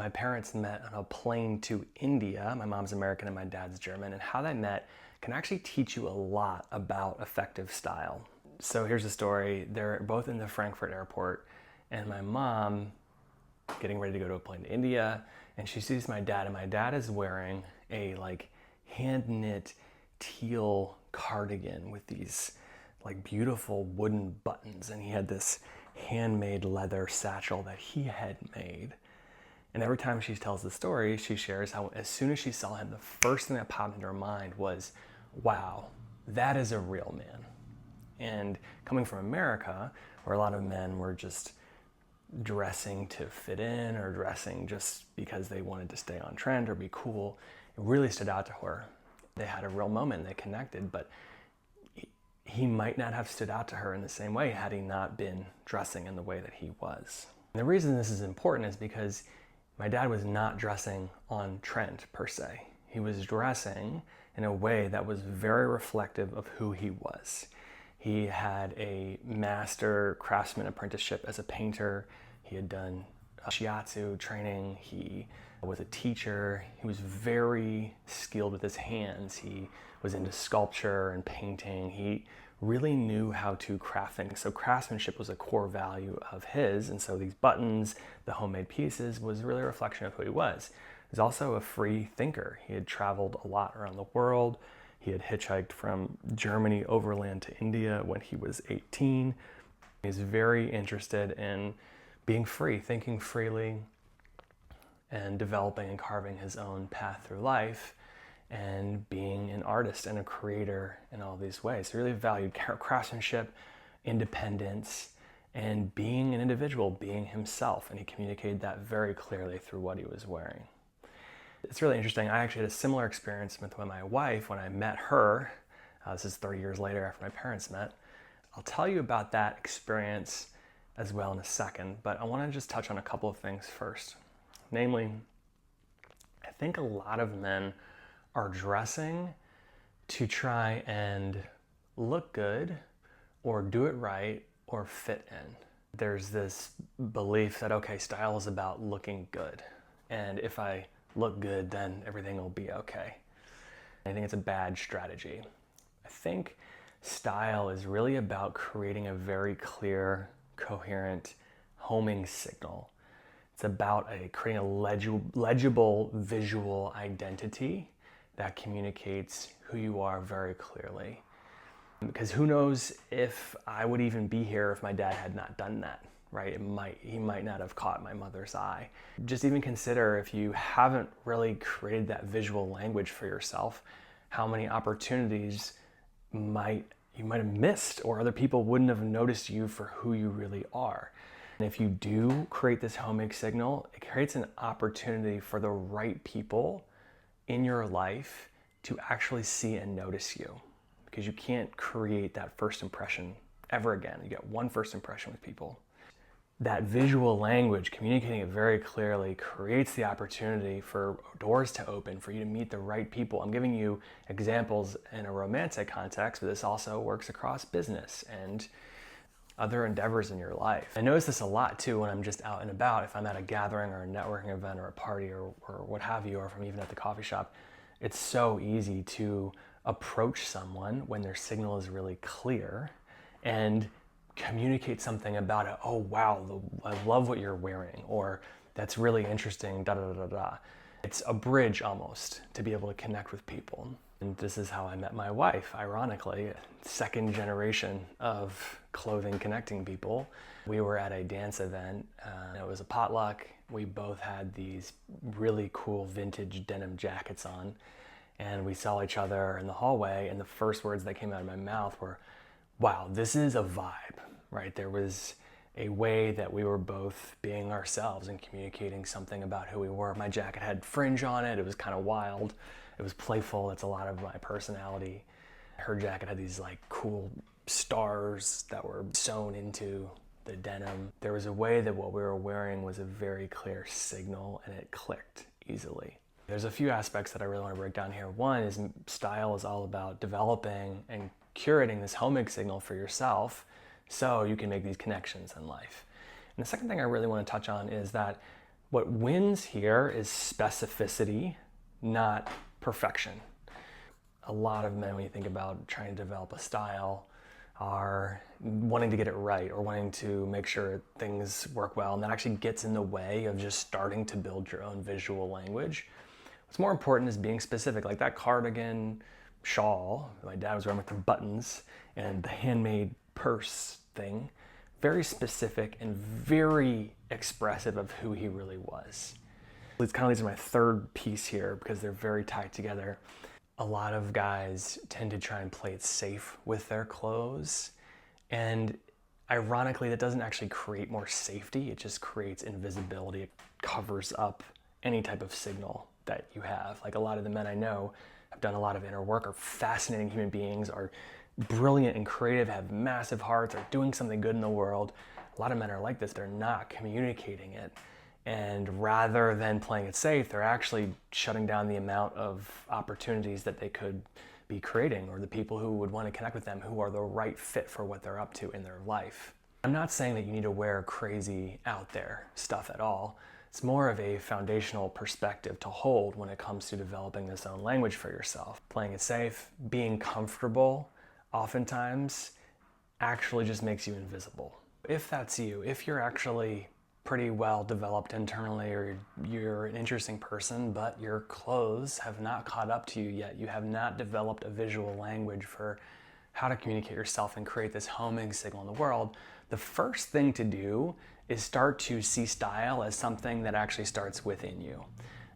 My parents met on a plane to India. My mom's American and my dad's German, and how they met can actually teach you a lot about effective style. So here's the story. They're both in the Frankfurt airport, and my mom getting ready to go to a plane to India, and she sees my dad, and my dad is wearing a hand knit teal cardigan with these beautiful wooden buttons, and he had this handmade leather satchel that he had made. And every time she tells the story, she shares how as soon as she saw him, the first thing that popped into her mind was, wow, that is a real man. And coming from America, where a lot of men were just dressing to fit in or dressing just because they wanted to stay on trend or be cool, it really stood out to her. They had a real moment, they connected, but he might not have stood out to her in the same way had he not been dressing in the way that he was. And the reason this is important is because my dad was not dressing on trend per se. He was dressing in a way that was very reflective of who he was. He had a master craftsman apprenticeship as a painter. He had done shiatsu training. He was a teacher. He was very skilled with his hands. He was into sculpture and painting. He really knew how to craft things. So craftsmanship was a core value of his. And so these buttons, the homemade pieces, was really a reflection of who he was. He was also a free thinker. He had traveled a lot around the world. He had hitchhiked from Germany overland to India when he was 18. He's very interested in being free, thinking freely, and developing and carving his own path through life, and being an artist and a creator in all these ways. He really valued craftsmanship, independence, and being an individual, being himself, and he communicated that very clearly through what he was wearing. It's really interesting. I actually had a similar experience with my wife when I met her. This is 30 years later after my parents met. I'll tell you about that experience as well in a second, but I want to just touch on a couple of things first. Namely, I think a lot of men are dressing to try and look good or do it right or fit in. There's this belief that, okay, style is about looking good. And if I look good, then everything will be okay. I think it's a bad strategy. I think style is really about creating a very clear, coherent homing signal. It's about creating a legible visual identity that communicates who you are very clearly. Because who knows if I would even be here if my dad had not done that, right? He might not have caught my mother's eye. Just even consider, if you haven't really created that visual language for yourself, how many opportunities you might have missed, or other people wouldn't have noticed you for who you really are. And if you do create this homing signal, it creates an opportunity for the right people in your life to actually see and notice you, because you can't create that first impression ever again. You get one first impression with people. That visual language, communicating it very clearly, creates the opportunity for doors to open, for you to meet the right people. I'm giving you examples in a romantic context, but this also works across business and other endeavors in your life. I notice this a lot too when I'm just out and about. If I'm at a gathering or a networking event or a party or what have you, or if I'm even at the coffee shop, it's so easy to approach someone when their signal is really clear and communicate something about it. Oh wow, I love what you're wearing, or that's really interesting, da da da da. It's a bridge almost to be able to connect with people. And this is how I met my wife, ironically, second generation of clothing connecting people. We were at a dance event, it was a potluck. We both had these really cool vintage denim jackets on, and we saw each other in the hallway, and the first words that came out of my mouth were, wow, this is a vibe, right? There was a way that we were both being ourselves and communicating something about who we were. My jacket had fringe on it. It was kind of wild. It was playful. It's a lot of my personality. Her jacket had these cool stars that were sewn into the denim. There was a way that what we were wearing was a very clear signal, and it clicked easily. There's a few aspects that I really want to break down here. One is style is all about developing and curating this homing signal for yourself so you can make these connections in life. And the second thing I really want to touch on is that What wins here is specificity, not perfection. A lot of men, when you think about trying to develop a style, are wanting to get it right or wanting to make sure things work well, and that actually gets in the way of just starting to build your own visual language. What's more important is being specific, like that cardigan shawl my dad was wearing with the buttons and the handmade purse thing. Very specific and very expressive of who he really was. It's kind of leads to my third piece here because they're very tied together. A lot of guys tend to try and play it safe with their clothes, and ironically that doesn't actually create more safety, it just creates invisibility. It covers up any type of signal that you have. Like, a lot of the men I know have done a lot of inner work, are fascinating human beings, are brilliant and creative, have massive hearts, are doing something good in the world. A lot of men are like this, they're not communicating it. And rather than playing it safe, they're actually shutting down the amount of opportunities that they could be creating, or the people who would want to connect with them, who are the right fit for what they're up to in their life. I'm not saying that you need to wear crazy out there stuff at all. It's more of a foundational perspective to hold when it comes to developing this own language for yourself. Playing it safe, being comfortable, oftentimes actually just makes you invisible. If that's you, if you're actually pretty well developed internally, or you're an interesting person, but your clothes have not caught up to you yet, you have not developed a visual language for how to communicate yourself and create this homing signal in the world, the first thing to do is start to see style as something that actually starts within you.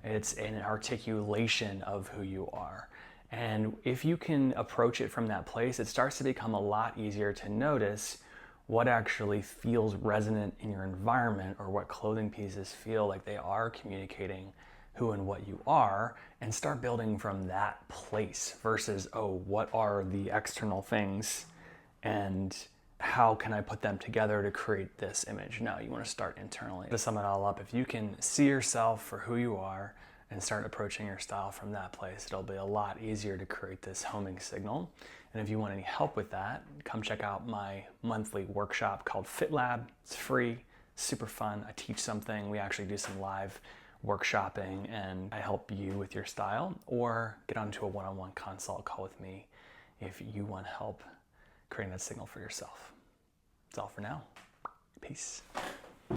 It's an articulation of who you are. And if you can approach it from that place, it starts to become a lot easier to notice what actually feels resonant in your environment, or what clothing pieces feel like they are communicating who and what you are, and start building from that place versus, oh, what are the external things and how can I put them together to create this image? No, you want to start internally. To sum it all up, if you can see yourself for who you are and start approaching your style from that place, it'll be a lot easier to create this homing signal. And if you want any help with that, come check out my monthly workshop called Fit Lab. It's free, super fun. I teach something. We actually do some live workshopping, and I help you with your style. Or get onto a one-on-one consult call with me if you want help creating that signal for yourself. That's all for now. Peace.